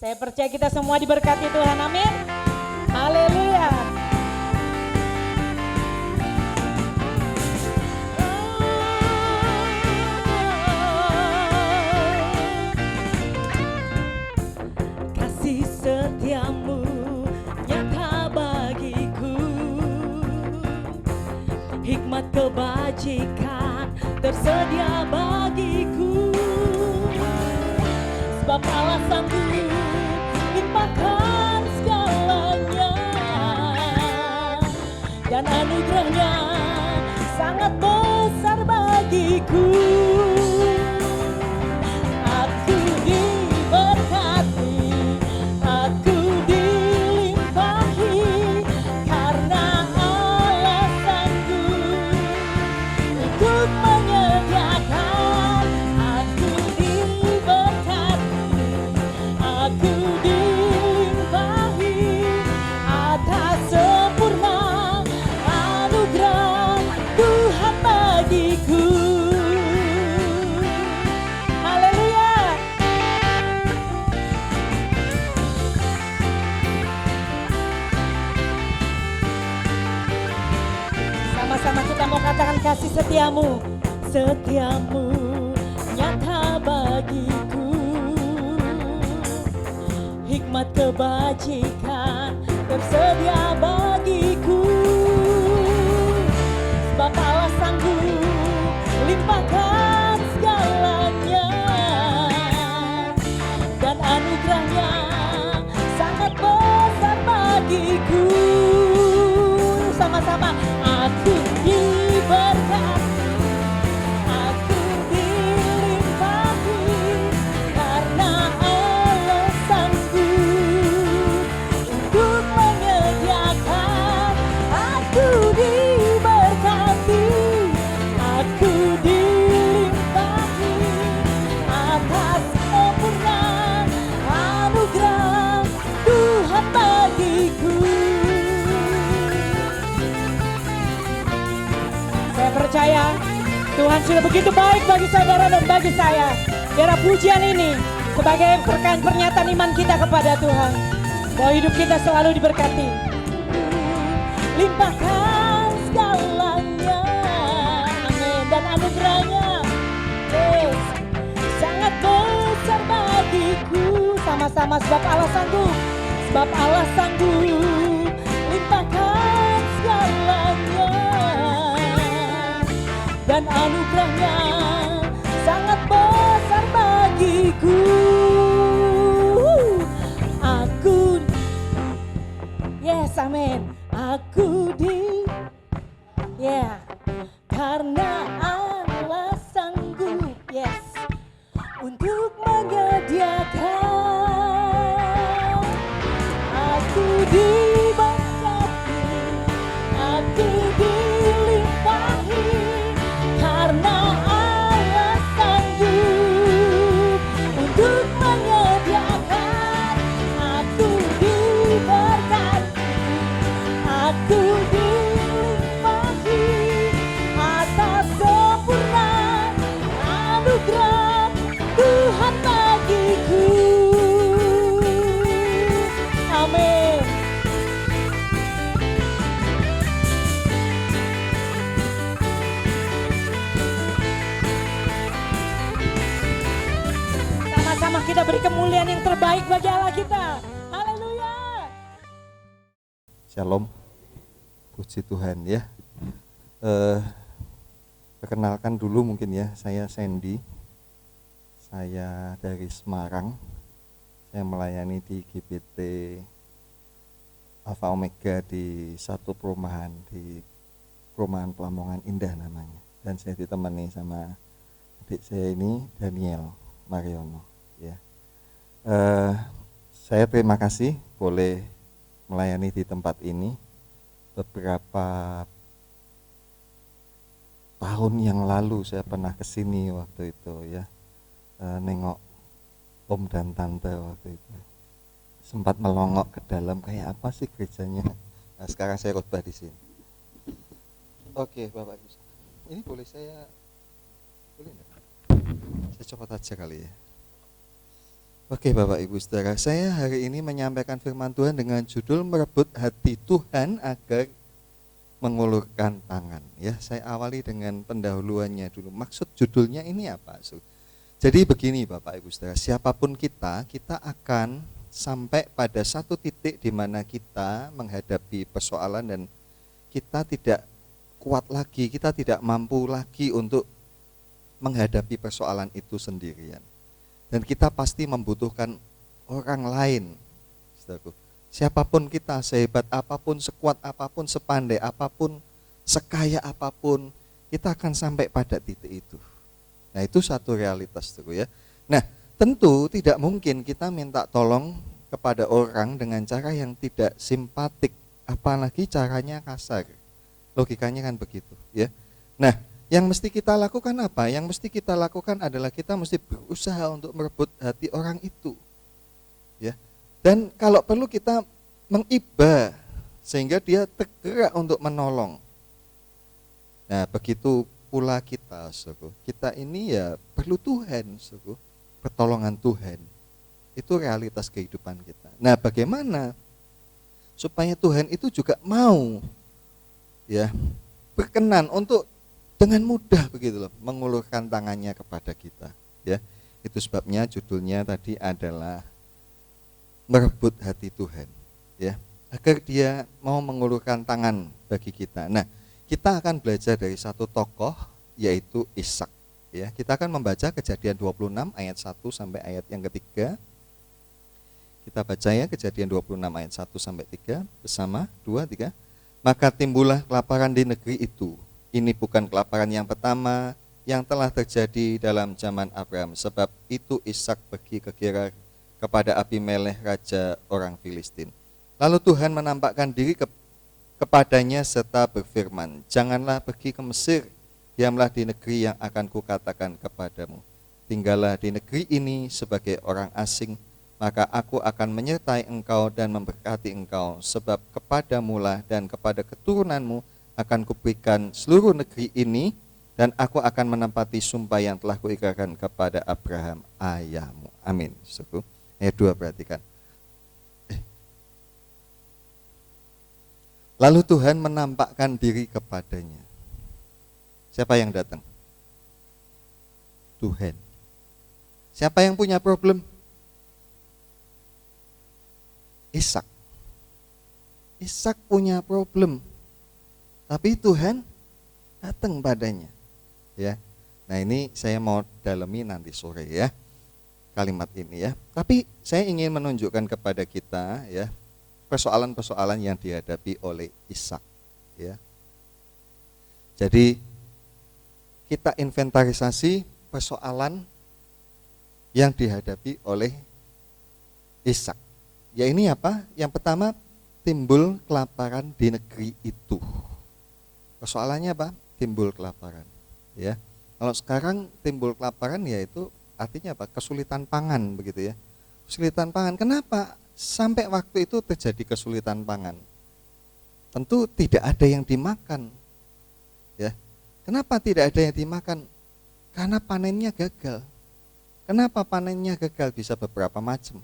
Saya percaya kita semua diberkati Tuhan, amin. Haleluya. Kasih setiamu nyata bagiku, hikmat kebajikan tersedia bagiku. Sebab Allah sanggup limpahkan segalanya, dan anugerahnya sangat besar bagiku. Aku diberkati, aku dilimpahi, karena Allah sanggup untuk menyediakan. Aku diberkati, aku dilimpahi atas sempurna anugerah Tuhan bagiku. Haleluya. Sama-sama kita mau katakan kasih setiamu, setiamu nyata bagiku, hikmat kebajikan tersedia bagiku. Sebab Allah sanggup limpahkan segalanya, dan anugerahnya sangat besar bagiku. Sama-sama, aku diberkati, aku dilimpahi, karena Allah sanggup untuk menyediakan. Aku diberkati, aku dilimpahi atas sempurna anugerah Tuhan bagiku. Saya percaya Tuhan sudah begitu baik bagi saudara dan bagi saya. Biarlah pujian ini sebagai pernyataan iman kita kepada Tuhan, bahwa hidup kita selalu diberkati. Limpahkan segalanya, amin, dan anugerahnya sangat besar bagiku. Sama-sama, sebab Allah sanggup, sebab Allah sanggup limpahkan segalanya, dan anugerahnya sangat besar bagiku. Aku, yes, amin. Aku karena Allah sanggup, yes, untuk menyediakan. Aku diberkati, aku dilimpahi, karena Allah sanggup untuk menyediakan. Aku diberkati, aku dilimpahi atas sempurna anugerah Tuhan bagiku. Amin. Sama-sama kita beri kemuliaan yang terbaik bagi Allah kita. Haleluya. Shalom, puji Tuhan ya. Perkenalkan dulu mungkin ya, saya Sandy, saya dari Semarang, saya melayani di GBT Alpha Omega di satu perumahan, di perumahan Pelamongan Indah namanya, dan saya ditemani sama adik saya ini Daniel Mariono ya. Saya terima kasih boleh melayani di tempat ini. Beberapa tahun yang lalu saya pernah kesini waktu itu ya, nengok om dan tante waktu itu. Sempat melongok ke dalam, kayak apa sih gerejanya. Nah, sekarang saya khotbah di sini. Oke, Bapak Ibu. Ini boleh saya, boleh enggak? Saya copot aja kali ya. Oke Bapak Ibu Saudara, saya hari ini menyampaikan firman Tuhan dengan judul merebut hati Tuhan agar mengulurkan tangan. Ya, saya awali dengan pendahuluannya dulu. Maksud judulnya ini apa? Jadi begini Bapak Ibu Saudara, siapapun kita akan sampai pada satu titik di mana kita menghadapi persoalan dan kita tidak kuat lagi, kita tidak mampu lagi untuk menghadapi persoalan itu sendirian. Dan kita pasti membutuhkan orang lain, saudaraku. Siapapun kita, sehebat apapun, sekuat apapun, sepandai apapun, sekaya apapun, kita akan sampai pada titik itu. Nah, itu satu realitas, saudaraku ya. Nah, tentu tidak mungkin kita minta tolong kepada orang dengan cara yang tidak simpatik, apalagi caranya kasar. Logikanya kan begitu, ya. Nah, yang mesti kita lakukan apa? Yang mesti kita lakukan adalah kita mesti berusaha untuk merebut hati orang itu. Ya. Dan kalau perlu kita mengiba sehingga dia tergerak untuk menolong. Nah, begitu pula kita, saudara. Kita ini ya perlu Tuhan, saudara. Pertolongan Tuhan. Itu realitas kehidupan kita. Nah, bagaimana supaya Tuhan itu juga mau ya berkenan untuk dengan mudah begitu loh mengulurkan tangannya kepada kita, ya. Itu sebabnya judulnya tadi adalah merebut hati Tuhan, ya, agar dia mau mengulurkan tangan bagi kita. Nah, kita akan belajar dari satu tokoh yaitu Ishak, ya. Kita akan membaca Kejadian 26 ayat 1 sampai ayat yang ketiga. Kita baca ya Kejadian 26 ayat 1 sampai 3 bersama 2 3. Maka timbullah kelaparan di negeri itu. Ini bukan kelaparan yang pertama yang telah terjadi dalam zaman Abraham, sebab itu Ishak pergi ke Gerar kepada Abimelekh raja orang Filistin. Lalu Tuhan menampakkan diri kepadanya serta berfirman, janganlah pergi ke Mesir, diamlah di negeri yang akan kukatakan kepadamu. Tinggallah di negeri ini sebagai orang asing, maka aku akan menyertai engkau dan memberkati engkau, sebab kepadamulah dan kepada keturunanmu akan kuberikan seluruh negeri ini, dan aku akan menempati sumpah yang telah kuikrarkan kepada Abraham ayahmu. Amin. Ayat 2 perhatikan. Lalu Tuhan menampakkan diri kepadanya. Siapa yang datang? Tuhan. Siapa yang punya problem? Ishak. Ishak punya problem. Tapi Tuhan datang padanya, ya. Nah, ini saya mau dalami nanti sore ya kalimat ini ya. Tapi saya ingin menunjukkan kepada kita ya persoalan-persoalan yang dihadapi oleh Ishak, ya. Jadi kita inventarisasi persoalan yang dihadapi oleh Ishak. Ya ini apa? Yang pertama, timbul kelaparan di negeri itu. Persoalannya apa? Timbul kelaparan, ya. Kalau sekarang timbul kelaparan yaitu artinya apa? Kesulitan pangan begitu ya. Kesulitan pangan. Kenapa sampai waktu itu terjadi kesulitan pangan? Tentu tidak ada yang dimakan. Ya. Kenapa tidak ada yang dimakan? Karena panennya gagal. Kenapa panennya gagal? Bisa beberapa macam.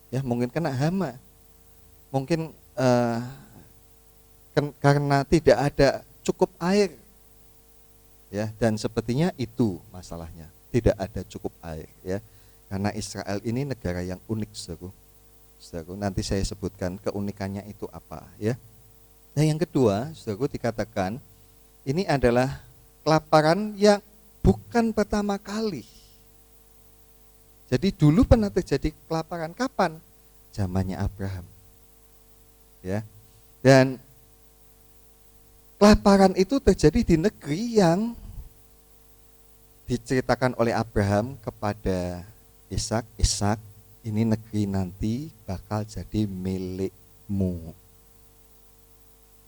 Ya, mungkin kena hama. Mungkin karena tidak ada cukup air, ya, dan sepertinya itu masalahnya, tidak ada cukup air, ya, karena Israel ini negara yang unik, saudaraku. Nanti saya sebutkan keunikannya itu apa, ya. Nah, yang kedua, saudaraku, dikatakan ini adalah kelaparan yang bukan pertama kali. Jadi dulu pernah terjadi kelaparan, kapan? Zamannya Abraham, ya, dan kelaparan itu terjadi di negeri yang diceritakan oleh Abraham kepada Ishak. Ishak, ini negeri nanti bakal jadi milikmu.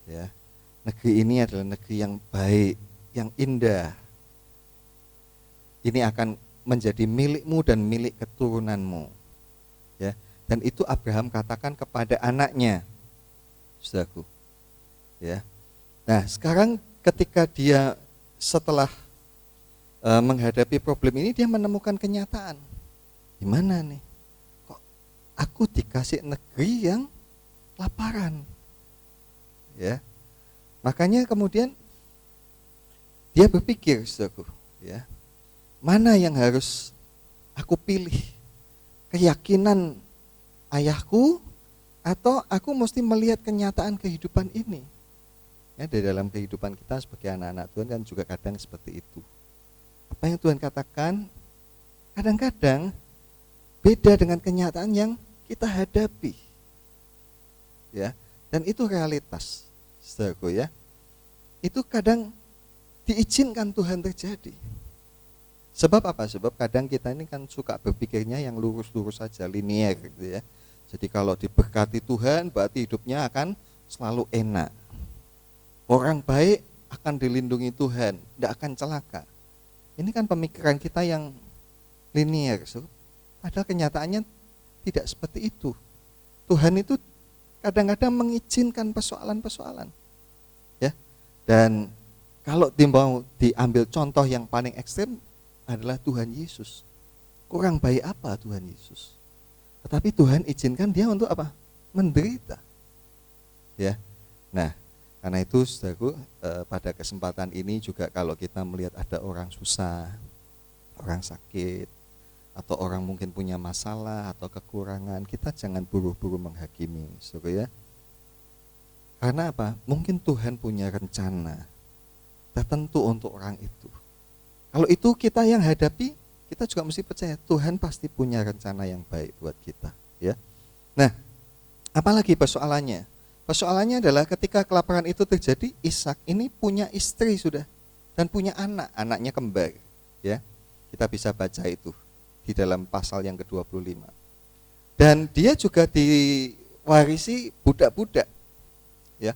Ya, negeri ini adalah negeri yang baik, yang indah. Ini akan menjadi milikmu dan milik keturunanmu. Ya, dan itu Abraham katakan kepada anaknya, saudaraku. Ya. Nah, sekarang ketika dia setelah menghadapi problem ini, dia menemukan kenyataan. Gimana nih? aku dikasih negeri yang laparan. Ya. Makanya kemudian dia berpikir, saudaraku, ya, mana yang harus aku pilih? Keyakinan ayahku atau aku mesti melihat kenyataan kehidupan ini? Ya, di dalam kehidupan kita sebagai anak-anak Tuhan kan juga kadang seperti itu. Apa yang Tuhan katakan kadang-kadang beda dengan kenyataan yang kita hadapi. Ya, dan itu realitas, saudaraku, ya. Itu kadang diizinkan Tuhan terjadi. Sebab apa? Sebab kadang kita ini kan suka berpikirnya yang lurus-lurus saja, linier gitu ya. Jadi kalau diberkati Tuhan berarti hidupnya akan selalu enak. Orang baik akan dilindungi Tuhan, tidak akan celaka. Ini kan pemikiran kita yang linier. Padahal kenyataannya tidak seperti itu. Tuhan itu kadang-kadang mengizinkan persoalan-persoalan. Ya. Dan kalau mau diambil contoh yang paling ekstrem adalah Tuhan Yesus. Kurang baik apa Tuhan Yesus? Tetapi Tuhan izinkan dia untuk apa? Menderita. Ya. Nah, karena itu saudaraku, pada kesempatan ini juga kalau kita melihat ada orang susah, orang sakit, atau orang mungkin punya masalah atau kekurangan, kita jangan buru-buru menghakimi, saudara, ya. Karena apa? Mungkin Tuhan punya rencana tertentu untuk orang itu. Kalau itu kita yang hadapi, kita juga mesti percaya Tuhan pasti punya rencana yang baik buat kita, ya. Nah, apalagi persoalannya? Persoalannya adalah ketika kelaparan itu terjadi, Ishak ini punya istri sudah dan punya anak, anaknya kembar, ya. Kita bisa baca itu di dalam pasal yang ke-25. Dan dia juga diwarisi budak-budak, ya.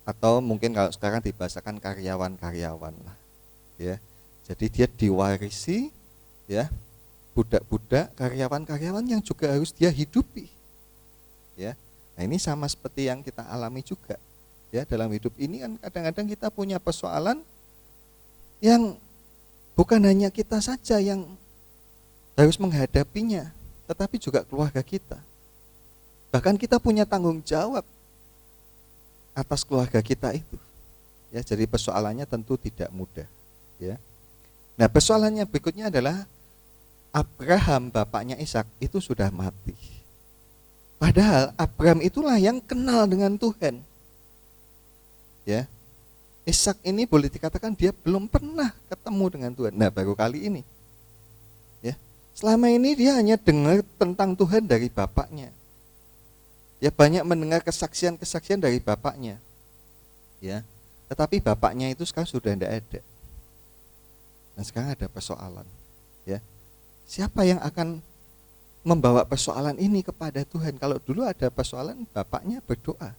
Atau mungkin kalau sekarang dibahasakan karyawan-karyawan lah, ya. Jadi dia diwarisi, ya, budak-budak, karyawan-karyawan yang juga harus dia hidupi, ya. Nah, ini sama seperti yang kita alami juga, ya. Dalam hidup ini kan kadang-kadang kita punya persoalan yang bukan hanya kita saja yang harus menghadapinya, tetapi juga keluarga kita. Bahkan kita punya tanggung jawab atas keluarga kita itu. Ya, jadi persoalannya tentu tidak mudah, ya. Nah, persoalannya berikutnya adalah Abraham, bapaknya Ishak, itu sudah mati. Padahal Abraham itulah yang kenal dengan Tuhan. Ya. Ishak ini boleh dikatakan dia belum pernah ketemu dengan Tuhan. Nah, baru kali ini. Ya. Selama ini dia hanya dengar tentang Tuhan dari bapaknya. Ya, banyak mendengar kesaksian-kesaksian dari bapaknya. Ya. Tetapi bapaknya itu sekarang sudah tidak ada. Nah, sekarang ada persoalan. Ya. Siapa yang akan membawa persoalan ini kepada Tuhan? Kalau dulu ada persoalan, bapaknya berdoa.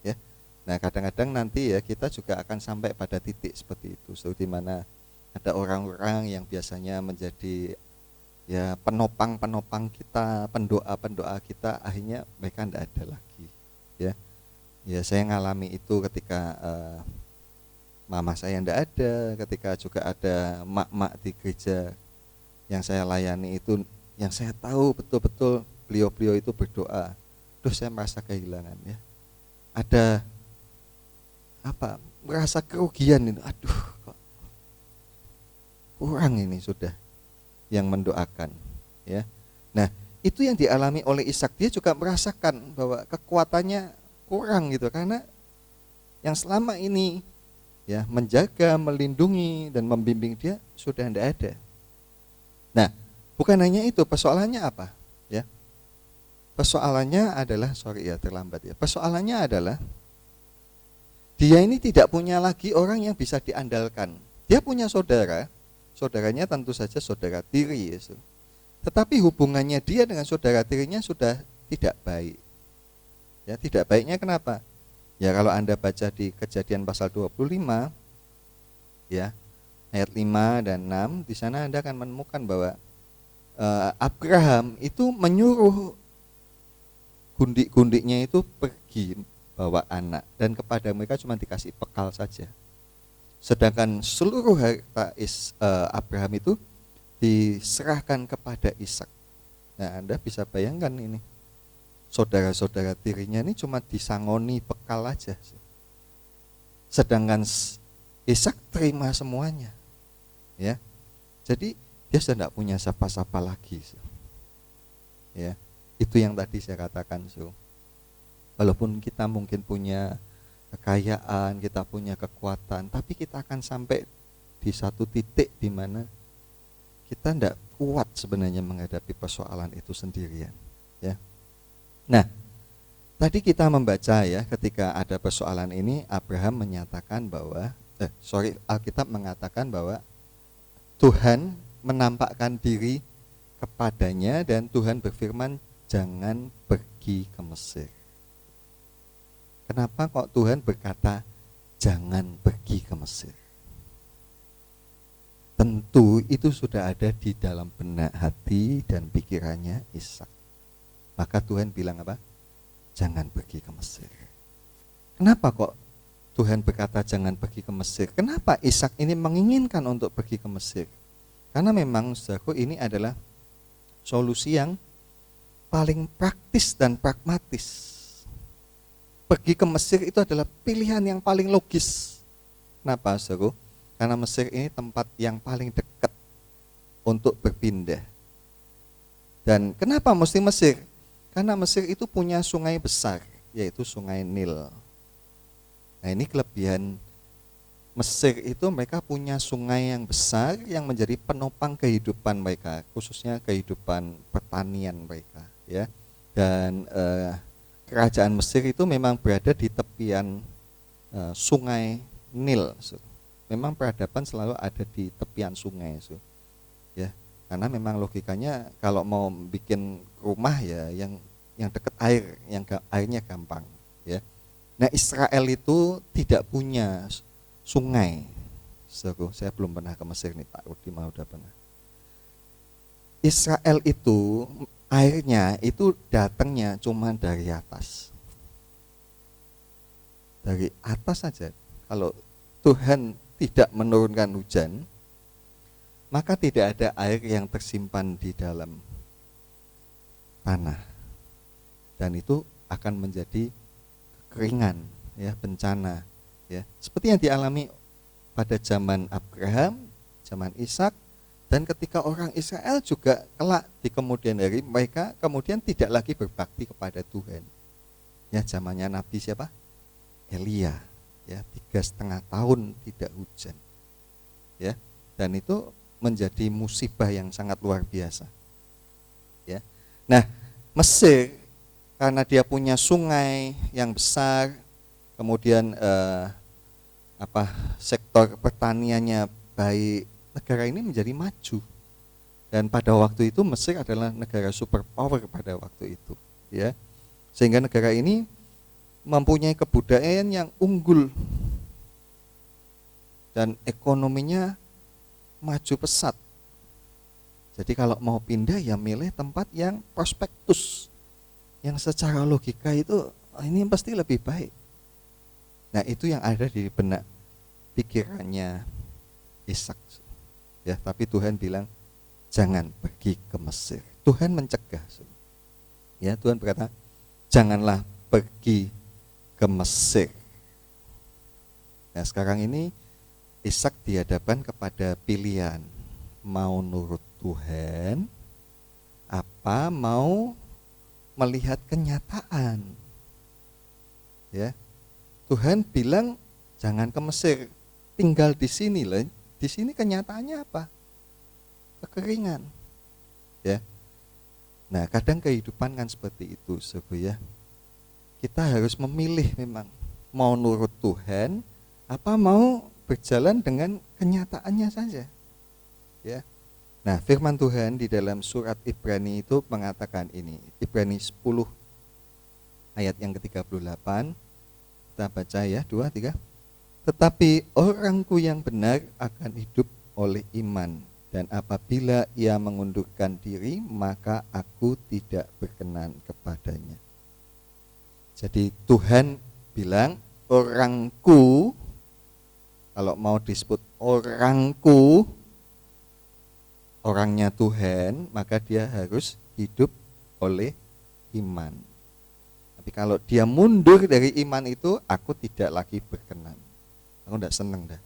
Ya. Nah, kadang-kadang nanti ya kita juga akan sampai pada titik seperti itu, di mana ada orang-orang yang biasanya menjadi ya penopang kita, pendoa-pendoa kita, akhirnya mereka tidak ada lagi. Ya, ya saya ngalami itu ketika mama saya tidak ada, ketika juga ada mak-mak di gereja yang saya layani itu, yang saya tahu betul-betul beliau-beliau itu berdoa. Terus saya merasa kehilangan, ya. Ada apa? Merasa kerugian ini. Aduh, kok kurang ini sudah yang mendoakan, ya. Nah, itu yang dialami oleh Ishak. Dia juga merasakan bahwa kekuatannya kurang gitu, karena yang selama ini ya menjaga, melindungi dan membimbing dia sudah tidak ada. Nah, bukan hanya itu, persoalannya apa? Ya. Persoalannya adalah terlambat ya. Persoalannya adalah dia ini tidak punya lagi orang yang bisa diandalkan. Dia punya saudara, saudaranya tentu saja saudara tiri, ya. Tetapi hubungannya dia dengan saudara tirinya sudah tidak baik. Ya, tidak baiknya kenapa? Ya, kalau Anda baca di Kejadian pasal 25 ya, ayat 5 dan 6, di sana Anda akan menemukan bahwa Abraham itu menyuruh gundik-gundiknya itu pergi bawa anak, dan kepada mereka cuma dikasih bekal saja. Sedangkan seluruh harta Abraham itu diserahkan kepada Ishak. Nah, Anda bisa bayangkan ini. saudara-saudara tirinya ini cuma disangoni bekal aja. Sedangkan Ishak terima semuanya. Ya. Jadi dia sudah tidak punya siapa-siapa lagi. Ya. Itu yang tadi saya katakan. Walaupun kita mungkin punya kekayaan, kita punya kekuatan, tapi kita akan sampai di satu titik di mana kita tidak kuat sebenarnya menghadapi persoalan itu sendirian. Ya. Nah, tadi kita membaca ya, ketika ada persoalan ini Abraham menyatakan bahwa Alkitab mengatakan bahwa Tuhan menampakkan diri kepadanya dan Tuhan berfirman, jangan pergi ke Mesir. Kenapa kok Tuhan berkata jangan pergi ke Mesir? Tentu itu sudah ada di dalam benak hati dan pikirannya Ishak. Maka Tuhan bilang apa? Jangan pergi ke Mesir. Kenapa kok Tuhan berkata jangan pergi ke Mesir? Kenapa Ishak ini menginginkan untuk pergi ke Mesir? Karena memang saudaraku ini adalah solusi yang paling praktis dan pragmatis. Pergi ke Mesir itu adalah pilihan yang paling logis. Kenapa saudaraku? Karena Mesir ini tempat yang paling dekat untuk berpindah. Dan kenapa mesti Mesir? Karena Mesir itu punya sungai besar, yaitu sungai Nil. Nah, ini kelebihan Mesir itu, mereka punya sungai yang besar yang menjadi penopang kehidupan mereka, khususnya kehidupan pertanian mereka, ya. Dan kerajaan Mesir itu memang berada di tepian sungai Nil. Memang peradaban selalu ada di tepian sungai, ya. Karena memang logikanya kalau mau bikin rumah ya yang dekat air, yang airnya gampang, ya. Nah, Israel itu tidak punya sungai. Saya belum pernah ke Mesir nih, Pak Rudi mah udah pernah. Israel itu airnya itu datangnya cuma dari atas. Dari atas saja. Kalau Tuhan tidak menurunkan hujan, maka tidak ada air yang tersimpan di dalam tanah. Dan itu akan menjadi kekeringan, ya, bencana, ya. Seperti yang dialami pada zaman Abraham, zaman Ishak, dan ketika orang Israel juga kelak di kemudian hari mereka kemudian tidak lagi berbakti kepada Tuhan. Ya, zamannya Nabi siapa? Elia, ya, 3,5 tahun tidak hujan, ya, dan itu menjadi musibah yang sangat luar biasa, ya. Nah, Mesir karena dia punya sungai yang besar, kemudian sektor pertaniannya baik, negara ini menjadi maju. Dan pada waktu itu Mesir adalah negara superpower pada waktu itu, ya. Sehingga negara ini mempunyai kebudayaan yang unggul dan ekonominya maju pesat. Jadi kalau mau pindah ya milih tempat yang prospektus, yang secara logika itu ini pasti lebih baik. Nah, itu yang ada di benak pikirannya Ishak, ya. Tapi Tuhan bilang jangan pergi ke Mesir. Tuhan mencegah, ya. Tuhan berkata janganlah pergi ke Mesir. Nah, sekarang ini Ishak dihadapkan kepada pilihan, mau nurut Tuhan apa mau melihat kenyataan, ya. Tuhan bilang jangan ke Mesir, tinggal di sini lah. Di sini kenyataannya apa? Kekeringan, ya. Nah, kadang kehidupan kan seperti itu, ya. Kita harus memilih memang mau nurut Tuhan apa mau berjalan dengan kenyataannya saja, ya. Nah, firman Tuhan di dalam surat Ibrani itu mengatakan ini, Ibrani 10 ayat yang ke-38. Kita baca ya, 2, 3. Tetapi orangku yang benar akan hidup oleh iman, dan apabila ia mengundurkan diri maka aku tidak berkenan kepadanya. Jadi Tuhan bilang orangku, kalau mau disebut orangku, orangnya Tuhan, maka dia harus hidup oleh iman. Tapi kalau dia mundur dari iman itu, aku tidak lagi berkenan. Aku tidak senang dah.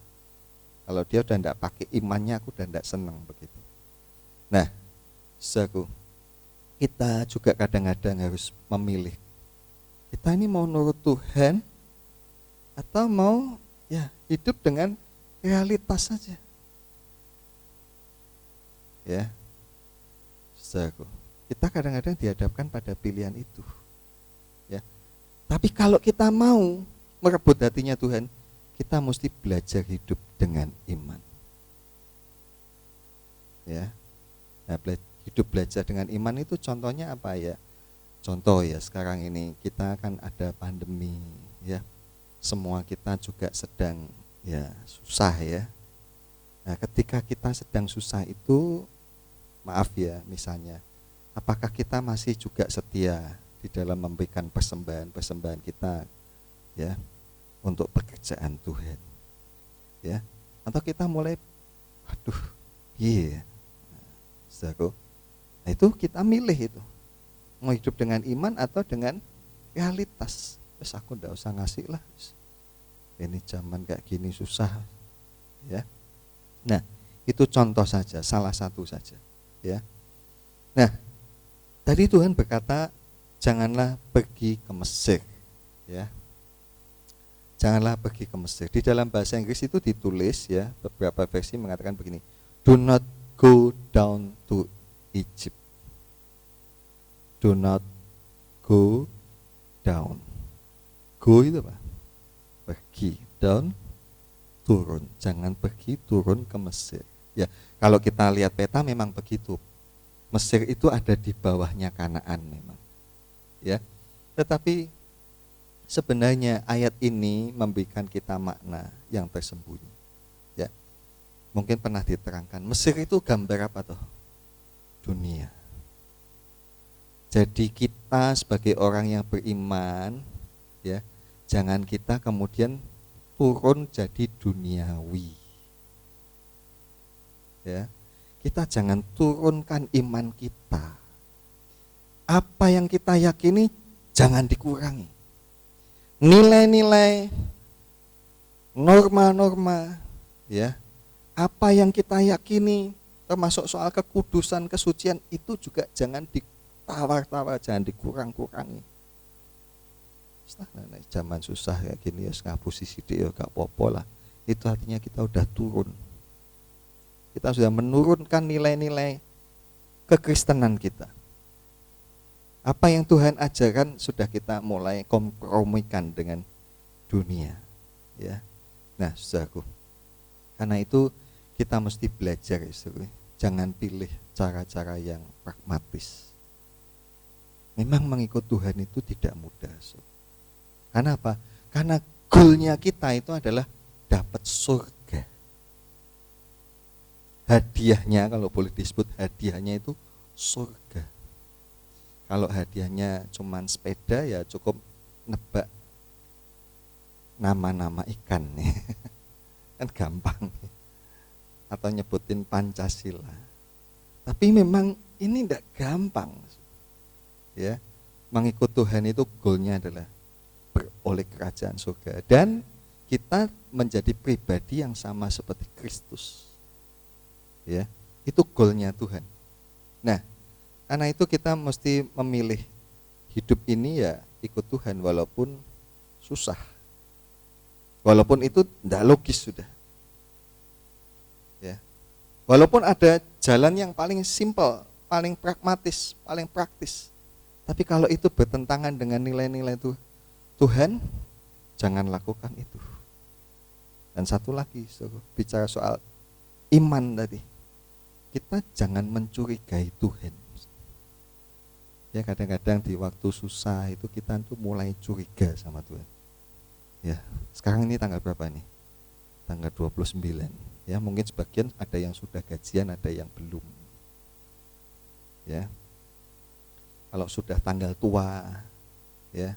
Kalau dia udah tidak pakai imannya, aku udah tidak senang begitu. Nah, saudaraku, kita juga kadang-kadang harus memilih. Kita ini mau nurut Tuhan atau mau ya hidup dengan realitas saja. Ya, saudaraku, kita kadang-kadang dihadapkan pada pilihan itu. Ya, tapi kalau kita mau merebut hatinya Tuhan, kita mesti belajar hidup dengan iman. Ya, nah, hidup belajar dengan iman itu contohnya apa ya? Contoh ya, sekarang ini kita kan ada pandemi, ya, semua kita juga sedang ya susah ya. Nah, ketika kita sedang susah itu, maaf ya, misalnya, apakah kita masih juga setia di dalam memberikan persembahan kita ya untuk pekerjaan Tuhan, ya? Atau kita mulai, aduh, iya, saudaraku, nah itu kita milih itu, mau hidup dengan iman atau dengan realitas. Terus aku ndak usah ngasih lah, ini zaman kayak gini susah, ya. Nah, itu contoh saja, salah satu saja, ya. Nah, tadi Tuhan berkata, janganlah pergi ke Mesir, ya. Janganlah pergi ke Mesir. Di dalam bahasa Inggris itu ditulis ya, beberapa versi mengatakan begini, do not go down to Egypt. Do not go down. Go itu apa? Pergi. Down, turun. Jangan pergi turun ke Mesir. Ya, kalau kita lihat peta memang begitu. Mesir itu ada di bawahnya Kanaan memang. Ya. Tetapi sebenarnya ayat ini memberikan kita makna yang tersembunyi. Ya. Mungkin pernah diterangkan. Mesir itu gambar apa toh? Dunia. Jadi kita sebagai orang yang beriman, ya, jangan kita kemudian turun jadi duniawi. Ya. Kita jangan turunkan iman kita. Apa yang kita yakini jangan dikurangi. Nilai-nilai, norma-norma, ya, apa yang kita yakini, termasuk soal kekudusan, kesucian, itu juga jangan ditawar-tawar, jangan dikurang-kurangi. Nah, zaman susah kayak gini ya, ngapusi sidik ya gak apa-apa lah. Itu artinya kita udah turun. Kita sudah menurunkan nilai-nilai kekristenan kita. Apa yang Tuhan ajarkan sudah kita mulai kompromikan dengan dunia, ya. Nah, saudaraku, karena itu kita mesti belajar, saudaraku. Jangan pilih cara-cara yang pragmatis. Memang mengikut Tuhan itu tidak mudah, saudara. Karena apa? Karena goalnya kita itu adalah dapat surga. Hadiahnya, kalau boleh disebut hadiahnya itu surga. Kalau hadiahnya cuman sepeda ya cukup nebak nama-nama ikan nih. Kan gampang. Atau nyebutin Pancasila. Tapi memang ini tidak gampang. Ya, mengikut Tuhan itu goalnya adalah beroleh kerajaan surga, dan kita menjadi pribadi yang sama seperti Kristus. Ya, itu goalnya Tuhan. Nah, karena itu kita mesti memilih hidup ini ya ikut Tuhan walaupun susah. Walaupun itu tidak logis sudah. Ya. Walaupun ada jalan yang paling simpel, paling pragmatis, paling praktis. Tapi kalau itu bertentangan dengan nilai-nilai itu Tuhan, jangan lakukan itu. Dan satu lagi, bicara soal iman tadi. Kita jangan mencurigai Tuhan. Ya, kadang-kadang di waktu susah itu kita tuh mulai curiga sama Tuhan. Ya, sekarang ini tanggal berapa nih? Tanggal 29. Ya, mungkin sebagian ada yang sudah gajian, ada yang belum. Ya. Kalau sudah tanggal tua, ya,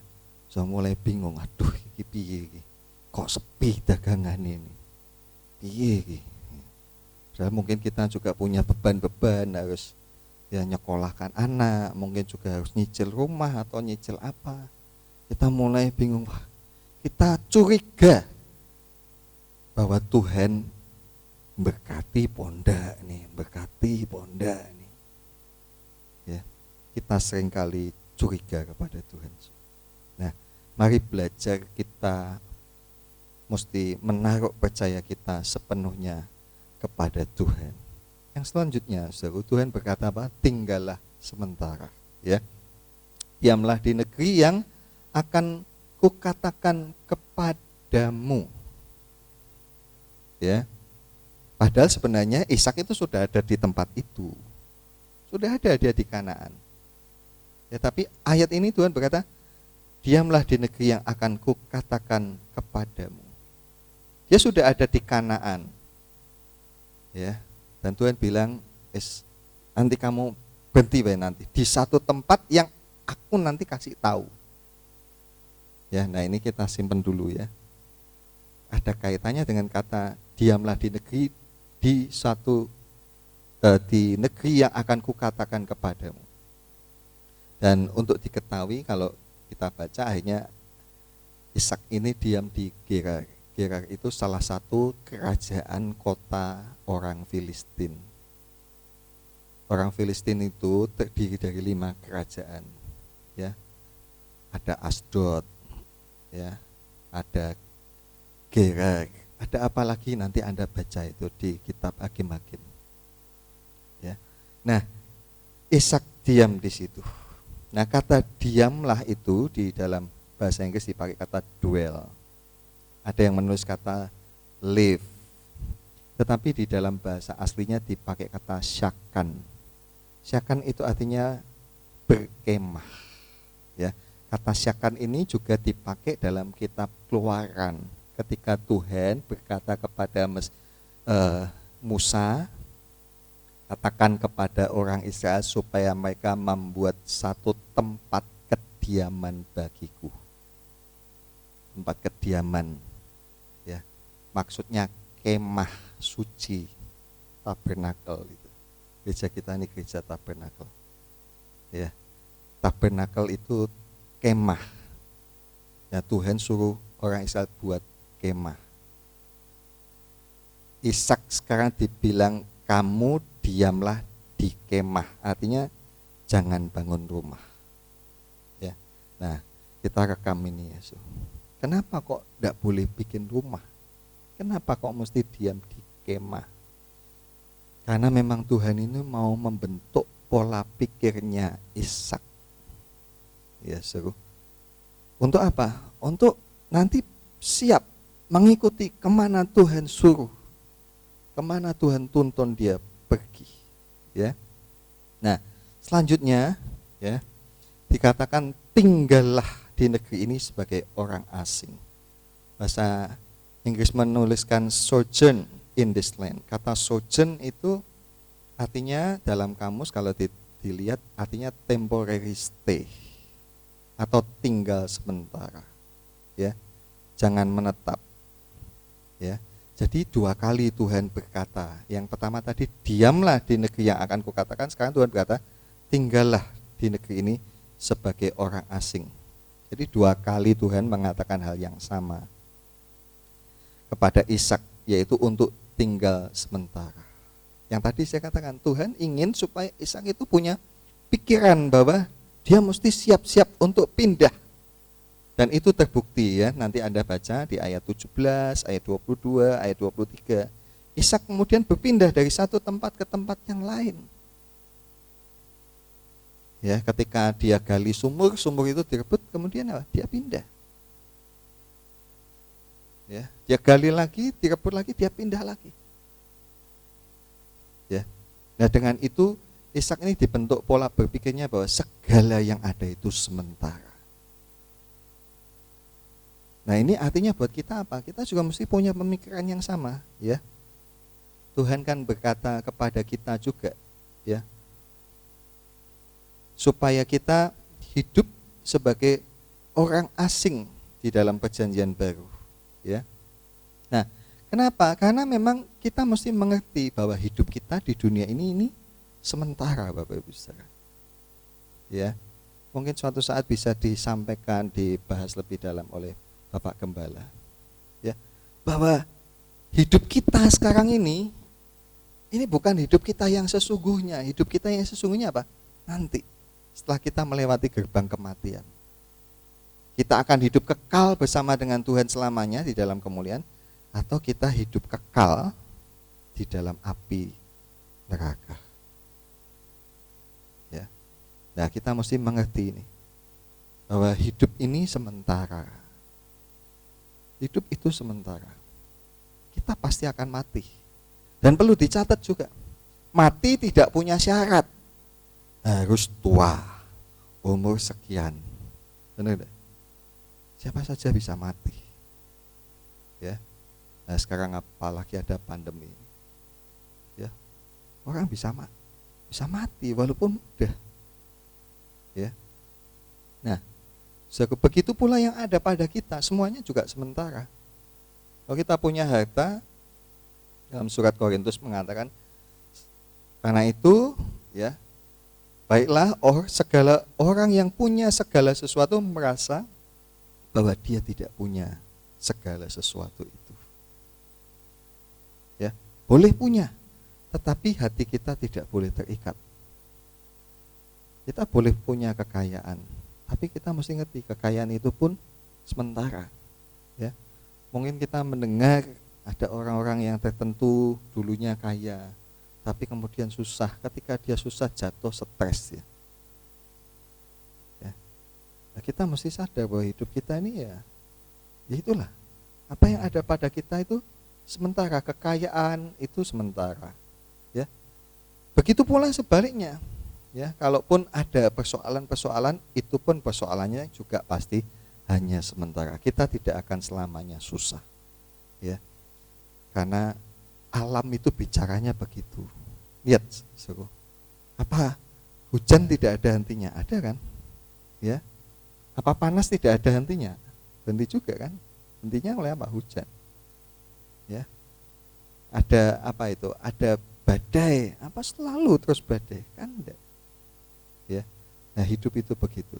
sudah mulai bingung, aduh iki piye iki? Kok sepi dagangan ini? Piye iki? Padahal mungkin kita juga punya beban-beban, harus ya nyekolahkan anak, mungkin juga harus nyicil rumah atau nyicil apa. kita mulai bingung, kita curiga bahwa Tuhan berkati pondak nih, ya. Kita seringkali curiga kepada Tuhan. Nah, mari belajar kita mesti menaruh percaya kita sepenuhnya kepada Tuhan. Yang selanjutnya, saudara, Tuhan berkata apa? Tinggallah sementara, ya. Diamlah di negeri yang akan kukatakan kepadamu. Ya. Padahal sebenarnya Ishak itu sudah ada di tempat itu. Sudah ada dia di Kanaan. Ya, tapi ayat ini Tuhan berkata, diamlah di negeri yang akan kukatakan kepadamu. Dia sudah ada di Kanaan. Ya. Dan Tuhan bilang, nanti kamu berhenti nanti di satu tempat yang aku nanti kasih tahu. Ya, nah ini kita simpen dulu ya. Ada kaitannya dengan kata diamlah di negeri di negeri yang akan kukatakan kepadamu. Dan untuk diketahui kalau kita baca akhirnya Ishak ini diam di Gerar. Gerar itu salah satu kerajaan kota orang Filistin. Orang Filistin itu terdiri dari 5 kerajaan. Ya. Ada Asdod, ya, ada Gerar, ada apa lagi nanti Anda baca itu di kitab Hakim-Hakim. Ya. Nah, Ishak diam di situ. Nah, kata diamlah itu di dalam bahasa Inggris dipakai kata dwell. Ada yang menulis kata live. Tetapi di dalam bahasa aslinya dipakai kata syakan. Syakan itu artinya berkemah. Ya. Kata syakan ini juga dipakai dalam kitab Keluaran ketika Tuhan berkata kepada Musa, katakan kepada orang Israel supaya mereka membuat satu tempat kediaman bagiku. Tempat kediaman, ya, maksudnya kemah suci, tabernakel itu. Gereja kita ini gereja tabernakel, ya. Tabernakel itu kemah. Ya, Tuhan suruh orang Israel buat kemah. Ishak sekarang dibilang kamu diamlah di kemah, artinya jangan bangun rumah. Ya, nah kita rekam ini ya. Kenapa kok tidak boleh bikin rumah? Kenapa kok mesti diam di kemah? Karena memang Tuhan ini mau membentuk pola pikirnya Ishak. Ya, seru. Untuk apa? Untuk nanti siap mengikuti kemana Tuhan suruh, kemana Tuhan tuntun dia pergi. Ya. Nah, selanjutnya ya dikatakan tinggallah di negeri ini sebagai orang asing. Bahasa Inggris menuliskan sojourn in this land. Kata sojourn itu artinya dalam kamus kalau dilihat artinya temporary stay atau tinggal sementara. Ya. Jangan menetap. Ya. Jadi 2 kali Tuhan berkata. Yang pertama tadi diamlah di negeri yang akan kukatakan, sekarang Tuhan berkata tinggallah di negeri ini sebagai orang asing. Jadi 2 kali Tuhan mengatakan hal yang sama kepada Ishak, yaitu untuk tinggal sementara. Yang tadi saya katakan Tuhan ingin supaya Ishak itu punya pikiran bahwa dia mesti siap-siap untuk pindah. Dan itu terbukti ya, nanti Anda baca di ayat 17, ayat 22, ayat 23. Ishak kemudian berpindah dari satu tempat ke tempat yang lain. Ya, ketika dia gali sumur itu direbut, kemudian apa? Dia pindah. Ya, dia gali lagi, direbut lagi, dia pindah lagi. Ya. Nah, dengan itu Ishak ini dibentuk pola berpikirnya bahwa segala yang ada itu sementara. Nah, ini artinya buat kita apa? Kita juga mesti punya pemikiran yang sama, ya. Tuhan kan berkata kepada kita juga, ya, supaya kita hidup sebagai orang asing di dalam perjanjian baru, ya. Nah, kenapa? Karena memang kita mesti mengerti bahwa hidup kita di dunia ini sementara, Bapak Ibu Saudara. Ya. mungkin suatu saat bisa disampaikan, dibahas lebih dalam oleh Bapak Gembala. Ya, bahwa hidup kita sekarang ini bukan hidup kita yang sesungguhnya. Hidup kita yang sesungguhnya apa? Nanti setelah kita melewati gerbang kematian. Kita akan hidup kekal bersama dengan Tuhan selamanya di dalam kemuliaan, atau kita hidup kekal di dalam api neraka. Ya. Nah, kita mesti mengerti ini, bahwa hidup ini sementara. Hidup itu sementara. Kita pasti akan mati. Dan perlu dicatat juga, mati tidak punya syarat. Harus tua, umur sekian. Benar tidak? Siapa saja bisa mati. Ya. Nah, sekarang apalagi ada pandemi. Ya. Orang bisa mati walaupun muda. Ya. Nah, begitu pula yang ada pada kita, semuanya juga sementara. Kalau kita punya harta, dalam surat Korintus mengatakan, karena itu, ya, baiklah segala orang yang punya segala sesuatu merasa bahwa dia tidak punya segala sesuatu itu. Ya, boleh punya, tetapi hati kita tidak boleh terikat. Kita boleh punya kekayaan, tapi kita mesti ngerti kekayaan itu pun sementara. Ya, mungkin kita mendengar ada orang-orang yang tertentu dulunya kaya, tapi kemudian susah. Ketika dia susah, jatuh stres. Ya. Nah, kita mesti sadar bahwa hidup kita ini ya itulah. Apa yang ada pada kita itu sementara, kekayaan itu sementara. Ya. Begitu pula sebaliknya. Ya, kalaupun ada persoalan-persoalan, itu pun persoalannya juga pasti hanya sementara. Kita tidak akan selamanya susah. Ya. Karena alam itu bicaranya begitu. Lihat, suruh. Apa hujan tidak ada hentinya? Ada kan? Ya. Apa panas tidak ada hentinya? Henti juga kan? Hentinya oleh apa? Hujan. Ya. Ada apa itu? Ada badai. Apa selalu terus badai? Kan enggak. Ya. Nah, hidup itu begitu.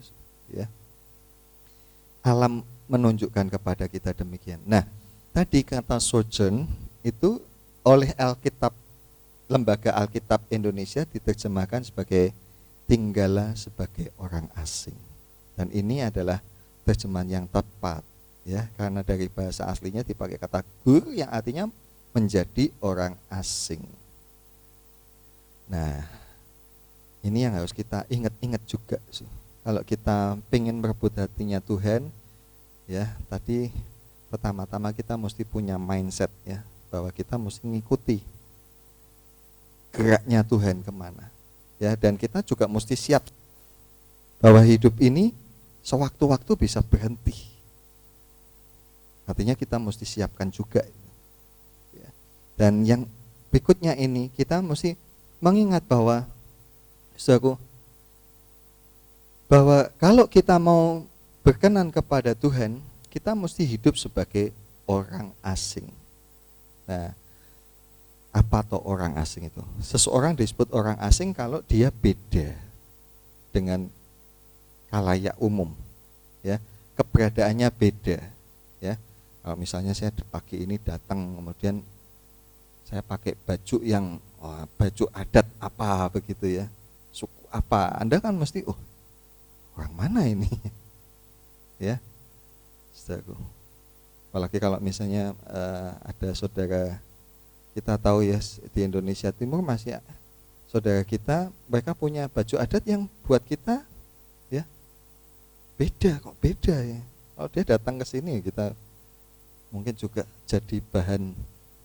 Ya. Alam menunjukkan kepada kita demikian. Nah, tadi kata sojourn itu oleh Alkitab, Lembaga Alkitab Indonesia diterjemahkan sebagai tinggallah sebagai orang asing. Dan ini adalah terjemahan yang tepat, ya, karena dari bahasa aslinya dipakai kata gur yang artinya menjadi orang asing. Nah, ini yang harus kita ingat-ingat juga. Kalau kita pengen merebut hatinya Tuhan, ya, tadi pertama-tama kita mesti punya mindset, ya, bahwa kita mesti mengikuti geraknya Tuhan kemana, ya, dan kita juga mesti siap bahwa hidup ini sewaktu-waktu bisa berhenti. Artinya kita mesti siapkan juga. Ya. Dan yang berikutnya ini kita mesti mengingat bahwa, saudaraku, bahwa kalau kita mau berkenan kepada Tuhan, kita mesti hidup sebagai orang asing. Nah, apa toh orang asing itu? Seseorang disebut orang asing kalau dia beda dengan khalayak umum, ya, keberadaannya beda, ya. Kalau misalnya saya pagi ini datang, kemudian saya pakai baju yang baju adat apa begitu, ya, suku apa, Anda kan mesti orang mana ini, ya, saudaraku. Apalagi kalau misalnya ada saudara kita tahu, ya, di Indonesia Timur masih saudara kita, mereka punya baju adat yang buat kita, ya, beda, kok beda, ya. Kalau dia datang ke sini, kita mungkin juga jadi bahan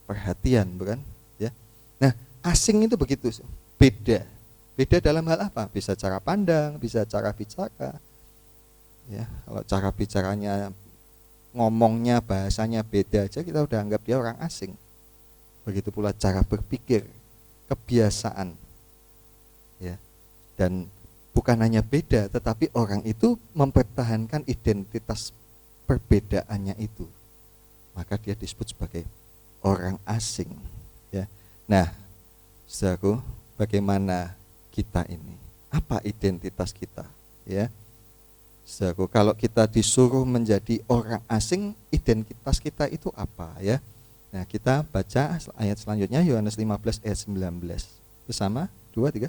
perhatian, bukan? Ya. Nah, asing itu begitu, beda. Beda dalam hal apa? Bisa cara pandang, bisa cara bicara. Ya, kalau cara bicaranya, ngomongnya, bahasanya beda aja, kita udah anggap dia orang asing. Begitu pula cara berpikir, kebiasaan. Ya. Dan bukan hanya beda, tetapi orang itu mempertahankan identitas perbedaannya itu. Maka dia disebut sebagai orang asing. Ya. Nah, saudaraku, bagaimana kita ini? Apa identitas kita? Ya. Saudaraku, kalau kita disuruh menjadi orang asing, identitas kita itu apa ya? Nah, kita baca ayat selanjutnya, Yohanes 15 ayat 19. Bersama, 2, 3.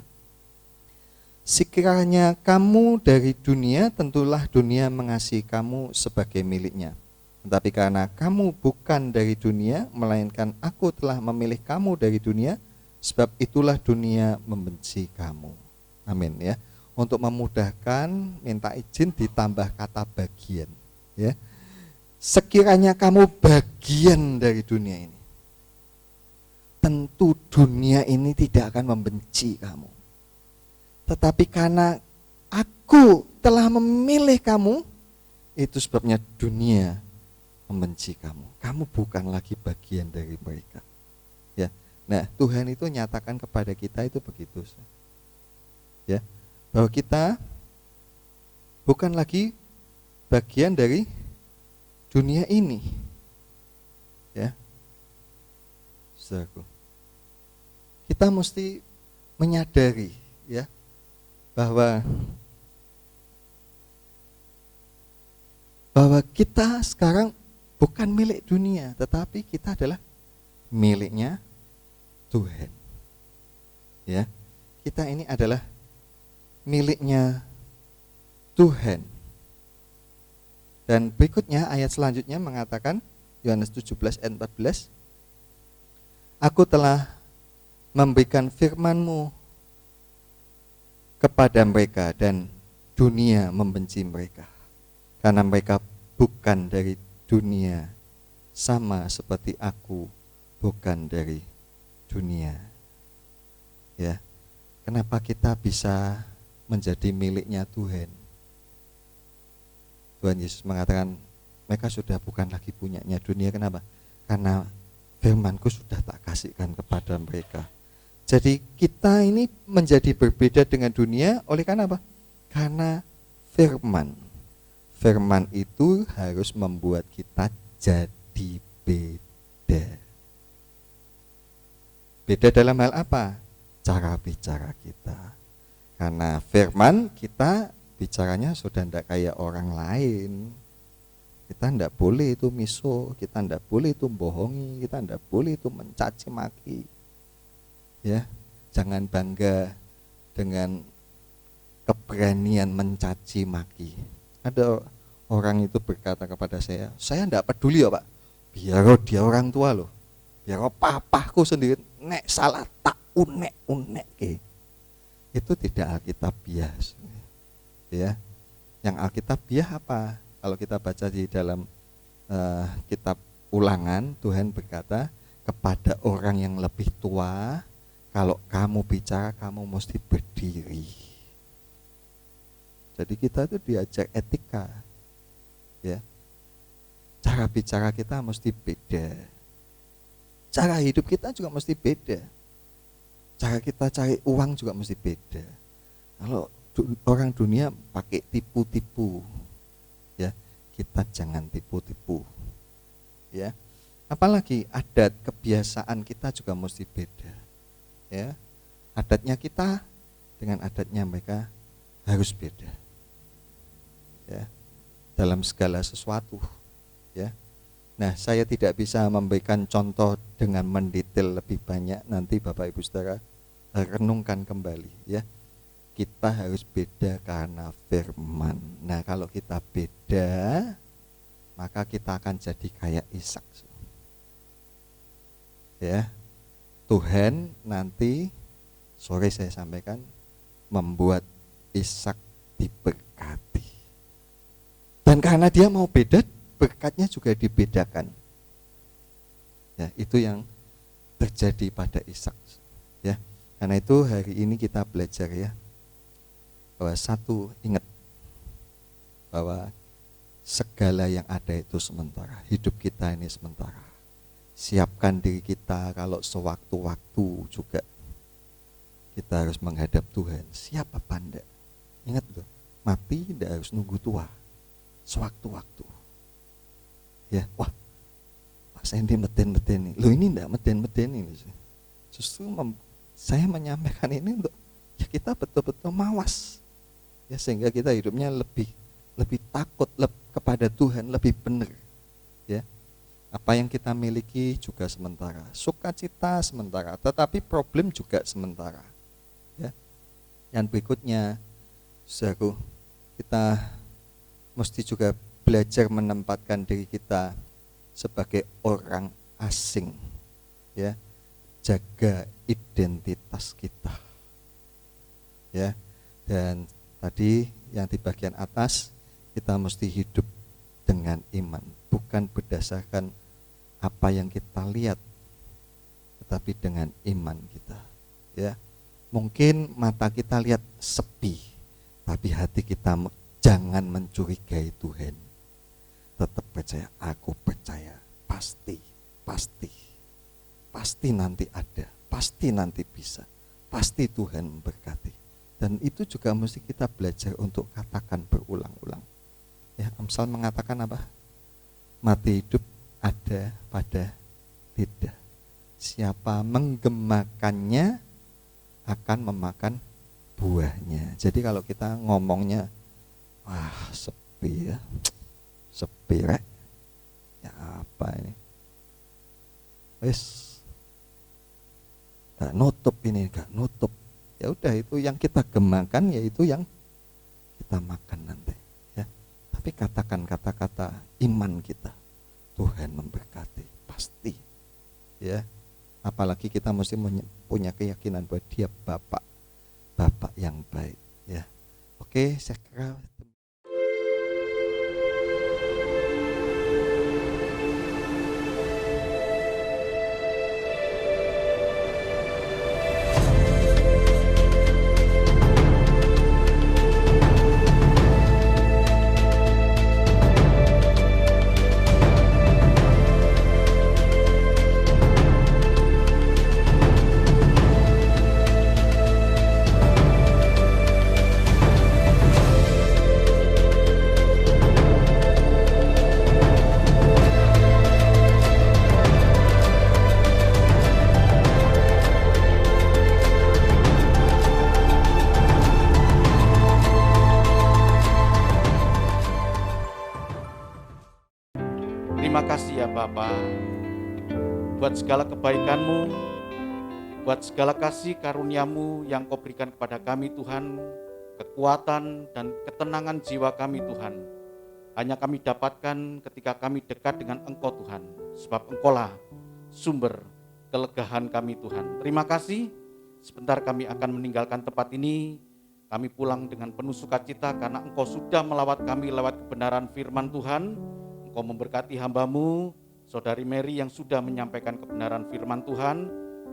Sekiranya kamu dari dunia, tentulah dunia mengasihi kamu sebagai miliknya. Tetapi karena kamu bukan dari dunia, melainkan aku telah memilih kamu dari dunia, sebab itulah dunia membenci kamu. Amin ya. Untuk memudahkan, minta izin ditambah kata bagian ya. Sekiranya kamu bagian dari dunia ini, tentu dunia ini tidak akan membenci kamu. Tetapi karena aku telah memilih kamu, itu sebabnya dunia membenci kamu. Kamu bukan lagi bagian dari mereka. Ya. Nah, Tuhan itu nyatakan kepada kita itu begitu. Ya. Bahwa kita bukan lagi bagian dari dunia ini. Ya. Saudaraku. Kita mesti menyadari ya bahwa kita sekarang bukan milik dunia, tetapi kita adalah miliknya Tuhan. Ya. Kita ini adalah miliknya Tuhan. Dan berikutnya ayat selanjutnya mengatakan, Yohanes 17 ayat 14, aku telah memberikan firman-Mu kepada mereka dan dunia membenci mereka karena mereka bukan dari dunia, sama seperti aku bukan dari dunia. Ya. Kenapa kita bisa menjadi miliknya Tuhan? Tuhan Yesus mengatakan mereka sudah bukan lagi punyanya dunia. Kenapa? Karena firman-Ku sudah tak kasihkan kepada mereka. Jadi kita ini menjadi berbeda dengan dunia oleh karena apa? Karena firman. Firman itu harus membuat kita jadi beda. Beda dalam hal apa? Cara bicara kita. Karena firman kita bicaranya sudah tidak kayak orang lain. Kita tidak boleh itu miso, kita tidak boleh itu bohongi, kita tidak boleh itu mencaci maki. Ya, jangan bangga dengan keberanian mencaci maki. Ada orang itu berkata kepada saya tidak peduli ya Pak, biar dia orang tua loh, biar papaku sendiri nek salah tak unek ke. Itu tidak alkitabiah. Ya, yang alkitabiah apa? Kalau kita baca di dalam kitab Ulangan, Tuhan berkata kepada orang yang lebih tua, kalau kamu bicara, kamu mesti berdiri. Jadi kita itu diajak etika, ya. Cara bicara kita mesti beda. Cara hidup kita juga mesti beda. Cara kita cari uang juga mesti beda. Kalau orang dunia pakai tipu-tipu, ya, kita jangan tipu-tipu, ya. Apalagi adat kebiasaan kita juga mesti beda. Ya, adatnya kita dengan adatnya mereka harus beda. Ya, dalam segala sesuatu. Ya, nah saya tidak bisa memberikan contoh dengan mendetail lebih banyak. Nanti Bapak Ibu Saudara renungkan kembali. Ya, kita harus beda karena firman. Nah kalau kita beda, maka kita akan jadi kayak Ishak. Ya. Tuhan nanti sore saya sampaikan membuat Ishak diberkati. Dan karena dia mau beda, berkatnya juga dibedakan. Ya, itu yang terjadi pada Ishak. Ya, karena itu hari ini kita belajar ya bahwa satu, ingat bahwa segala yang ada itu sementara. Hidup kita ini sementara. Siapkan diri kita kalau sewaktu-waktu juga kita harus menghadap Tuhan. Siap apa enggak? Ingat loh, mati tidak harus nunggu tua. Sewaktu-waktu. Ya, wah, Pak Sandy meden-meden nih. Loh ini enggak meden-meden ini. Justru saya menyampaikan ini untuk ya kita betul-betul mawas. Ya sehingga kita hidupnya lebih lebih takut kepada Tuhan, lebih benar. Ya. Apa yang kita miliki juga sementara, sukacita sementara, tetapi problem juga sementara. Ya. Yang berikutnya, saudaraku, kita mesti juga belajar menempatkan diri kita sebagai orang asing. Ya. Jaga identitas kita. Ya. Dan tadi yang di bagian atas, kita mesti hidup dengan iman, bukan berdasarkan apa yang kita lihat, tetapi dengan iman kita. Ya, mungkin mata kita lihat sepi, tapi hati kita jangan mencurigai Tuhan. Tetap percaya, aku percaya, pasti nanti ada, pasti nanti bisa, pasti Tuhan memberkati. Dan itu juga mesti kita belajar untuk katakan berulang-ulang. Ya, Amsal mengatakan apa? Mati hidup ada pada lidah. Siapa menggemakannya akan memakan buahnya. Jadi kalau kita ngomongnya, wah sepi ya, sepi rek. Ya apa ini? Wes, gak nutup ini, gak nutup. Ya udah, itu yang kita gemakan, yaitu yang kita makan nanti. Ya, tapi katakan kata-kata iman kita, Tuhan memberkati pasti. Ya, apalagi kita mesti punya keyakinan bahwa Dia Bapak yang baik. Ya, oke, saya kira. Terima kasih ya Bapa, buat segala kebaikan-Mu, buat segala kasih karunia-Mu yang Kau berikan kepada kami Tuhan, kekuatan dan ketenangan jiwa kami Tuhan, hanya kami dapatkan ketika kami dekat dengan Engkau Tuhan, sebab Engkau-lah sumber kelegahan kami Tuhan. Terima kasih, sebentar kami akan meninggalkan tempat ini, kami pulang dengan penuh sukacita karena Engkau sudah melawat kami lewat kebenaran firman Tuhan. Engkau memberkati hamba-Mu, Saudari Mary yang sudah menyampaikan kebenaran firman Tuhan.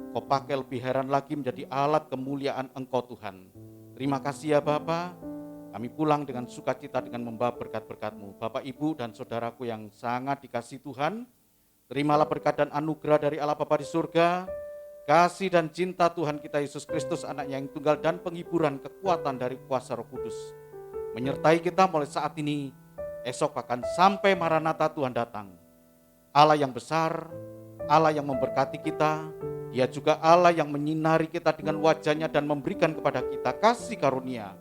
Kau pakai lebih heran lagi menjadi alat kemuliaan Engkau Tuhan. Terima kasih ya Bapa. Kami pulang dengan sukacita dengan membawa berkat-berkat-Mu. Bapak, Ibu, dan saudaraku yang sangat dikasihi Tuhan, terimalah berkat dan anugerah dari Allah Bapa di surga, kasih dan cinta Tuhan kita Yesus Kristus, Anaknya yang tunggal, dan penghiburan kekuatan dari kuasa Roh Kudus menyertai kita mulai saat ini, esok akan sampai Maranatha Tuhan datang. Allah yang besar, Allah yang memberkati kita, Dia juga Allah yang menyinari kita dengan wajah-Nya dan memberikan kepada kita kasih karunia.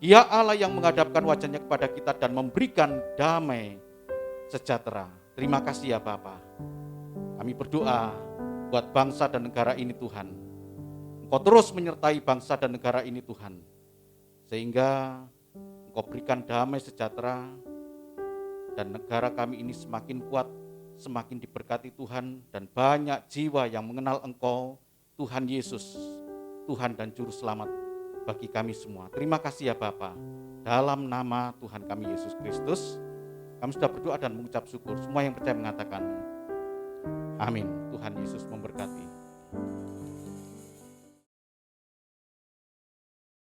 Dia Allah yang menghadapkan wajah-Nya kepada kita dan memberikan damai sejahtera. Terima kasih ya Bapa. Kami berdoa buat bangsa dan negara ini Tuhan. Engkau terus menyertai bangsa dan negara ini Tuhan, sehingga Engkau berikan damai sejahtera dan negara kami ini semakin kuat, semakin diberkati Tuhan, dan banyak jiwa yang mengenal Engkau, Tuhan Yesus, Tuhan dan Juru Selamat bagi kami semua. Terima kasih ya Bapa. Dalam nama Tuhan kami Yesus Kristus, kami sudah berdoa dan mengucap syukur. Semua yang percaya mengatakan amin. Tuhan Yesus memberkati.